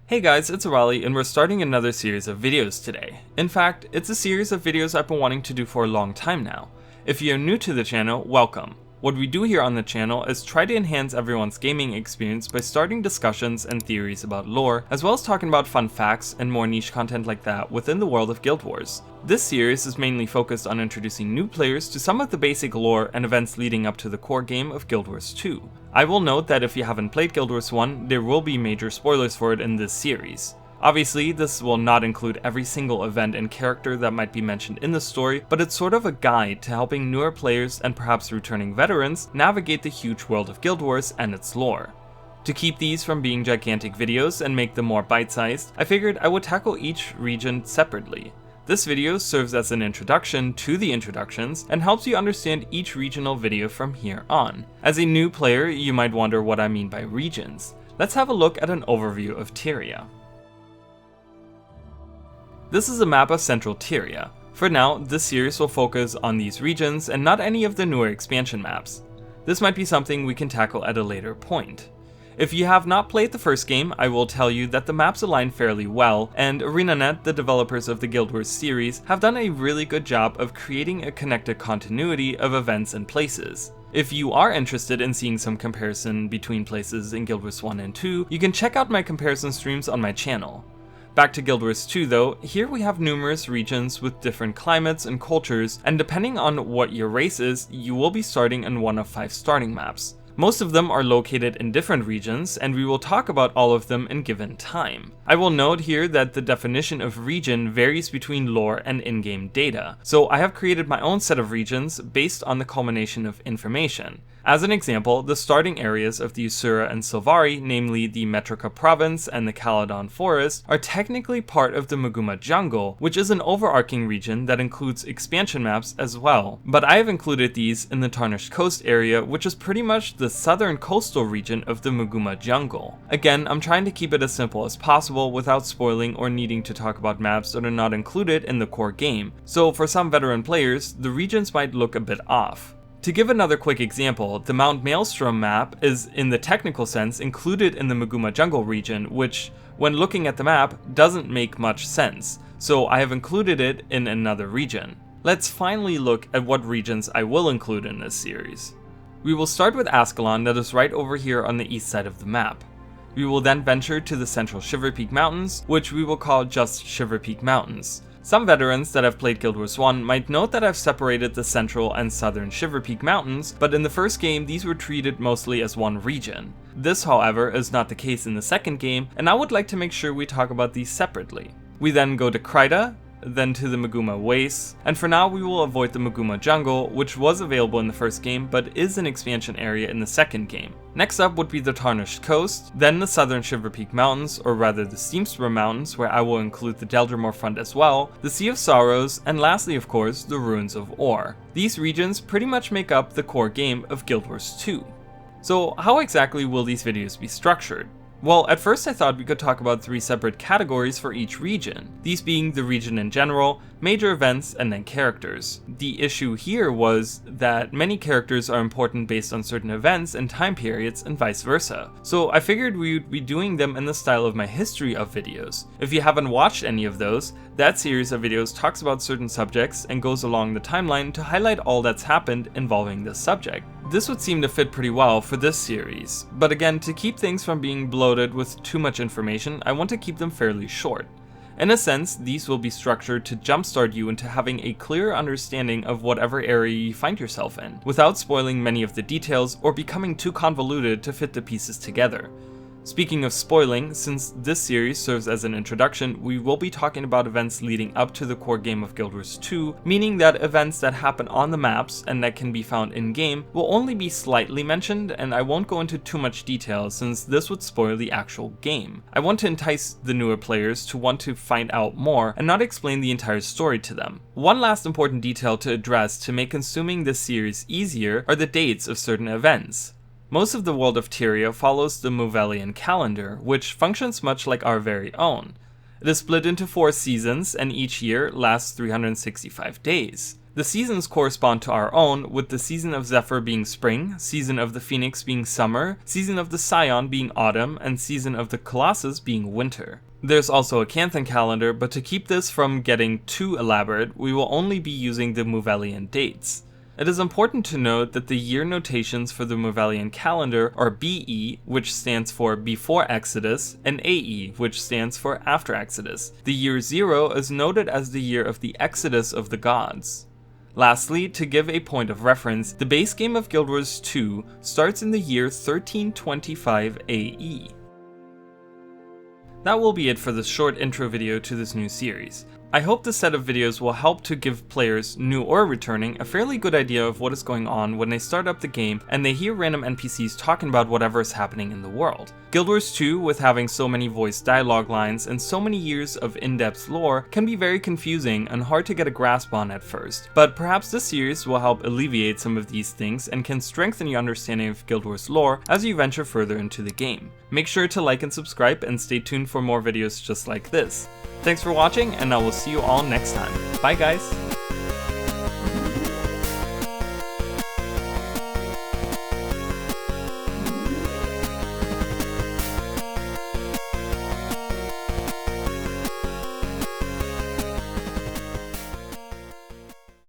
Hey guys, it's Raleigh and we're starting another series of videos today. In fact, it's a series of videos I've been wanting to do for a long time now. If you're new to the channel, welcome. What we do here on the channel is try to enhance everyone's gaming experience by starting discussions and theories about lore, as well as talking about fun facts and more niche content like that within the world of Guild Wars. This series is mainly focused on introducing new players to some of the basic lore and events leading up to the core game of Guild Wars 2. I will note that if you haven't played Guild Wars 1, there will be major spoilers for it in this series. Obviously, this will not include every single event and character that might be mentioned in the story, but it's sort of a guide to helping newer players and perhaps returning veterans navigate the huge world of Guild Wars and its lore. To keep these from being gigantic videos and make them more bite-sized, I figured I would tackle each region separately. This video serves as an introduction to the introductions and helps you understand each regional video from here on. As a new player, you might wonder what I mean by regions. Let's have a look at an overview of Tyria. This is a map of Central Tyria. For now, this series will focus on these regions and not any of the newer expansion maps. This might be something we can tackle at a later point. If you have not played the first game, I will tell you that the maps align fairly well, and ArenaNet, the developers of the Guild Wars series, have done a really good job of creating a connected continuity of events and places. If you are interested in seeing some comparison between places in Guild Wars 1 and 2, you can check out my comparison streams on my channel. Back to Guild Wars 2 though, here we have numerous regions with different climates and cultures, and depending on what your race is, you will be starting in one of 5 starting maps. Most of them are located in different regions, and we will talk about all of them in given time. I will note here that the definition of region varies between lore and in-game data, so I have created my own set of regions based on the culmination of information. As an example, the starting areas of the Usura and Sylvari, namely the Metrica province and the Caledon forest, are technically part of the Maguma jungle, which is an overarching region that includes expansion maps as well. But I have included these in the Tarnished Coast area, which is pretty much the southern coastal region of the Maguma jungle. Again, I'm trying to keep it as simple as possible without spoiling or needing to talk about maps that are not included in the core game, so for some veteran players, the regions might look a bit off. To give another quick example, the Mount Maelstrom map is, in the technical sense, included in the Maguma jungle region, which, when looking at the map, doesn't make much sense, so I have included it in another region. Let's finally look at what regions I will include in this series. We will start with Ascalon, that is right over here on the east side of the map. We will then venture to the central Shiver Peak Mountains, which we will call just Shiver Peak Mountains. Some veterans that have played Guild Wars 1 might note that I've separated the central and southern Shiver Peak Mountains, but in the first game these were treated mostly as one region. This, however, is not the case in the second game, and I would like to make sure we talk about these separately. We then go to Kryta, then to the Maguma Wastes, and for now we will avoid the Maguma Jungle, which was available in the first game but is an expansion area in the second game. Next up would be the Tarnished Coast, then the southern Shiver Peak Mountains, or rather the Steamspur Mountains, where I will include the Deldrimor front as well, the Sea of Sorrows, and lastly of course the Ruins of Ore. These regions pretty much make up the core game of Guild Wars 2. So how exactly will these videos be structured? Well, at first I thought we could talk about 3 separate categories for each region, these being the region in general, major events, and then characters. The issue here was that many characters are important based on certain events and time periods and vice versa, so I figured we would be doing them in the style of my history of videos. If you haven't watched any of those, that series of videos talks about certain subjects and goes along the timeline to highlight all that's happened involving this subject. This would seem to fit pretty well for this series, but again, to keep things from being bloated with too much information, I want to keep them fairly short. In a sense, these will be structured to jumpstart you into having a clear understanding of whatever area you find yourself in, without spoiling many of the details or becoming too convoluted to fit the pieces together. Speaking of spoiling, since this series serves as an introduction, we will be talking about events leading up to the core game of Guild Wars 2, meaning that events that happen on the maps and that can be found in-game will only be slightly mentioned, and I won't go into too much detail since this would spoil the actual game. I want to entice the newer players to want to find out more and not explain the entire story to them. One last important detail to address to make consuming this series easier are the dates of certain events. Most of the world of Tyria follows the Movelian calendar, which functions much like our very own. It is split into 4 seasons, and each year lasts 365 days. The seasons correspond to our own, with the Season of Zephyr being spring, Season of the Phoenix being summer, Season of the Scion being autumn, and Season of the Colossus being winter. There's also a Canthan calendar, but to keep this from getting too elaborate, we will only be using the Movelian dates. It is important to note that the year notations for the Movelian calendar are BE, which stands for before Exodus, and AE, which stands for after Exodus. The year 0 is noted as the year of the Exodus of the gods. Lastly, to give a point of reference, the base game of Guild Wars 2 starts in the year 1325 AE. That will be it for this short intro video to this new series. I hope this set of videos will help to give players, new or returning, a fairly good idea of what is going on when they start up the game and they hear random NPCs talking about whatever is happening in the world. Guild Wars 2, with having so many voiced dialogue lines and so many years of in-depth lore, can be very confusing and hard to get a grasp on at first, but perhaps this series will help alleviate some of these things and can strengthen your understanding of Guild Wars lore as you venture further into the game. Make sure to like and subscribe and stay tuned for more videos just like this. Thanks for watching, and I will see you all next time. Bye guys!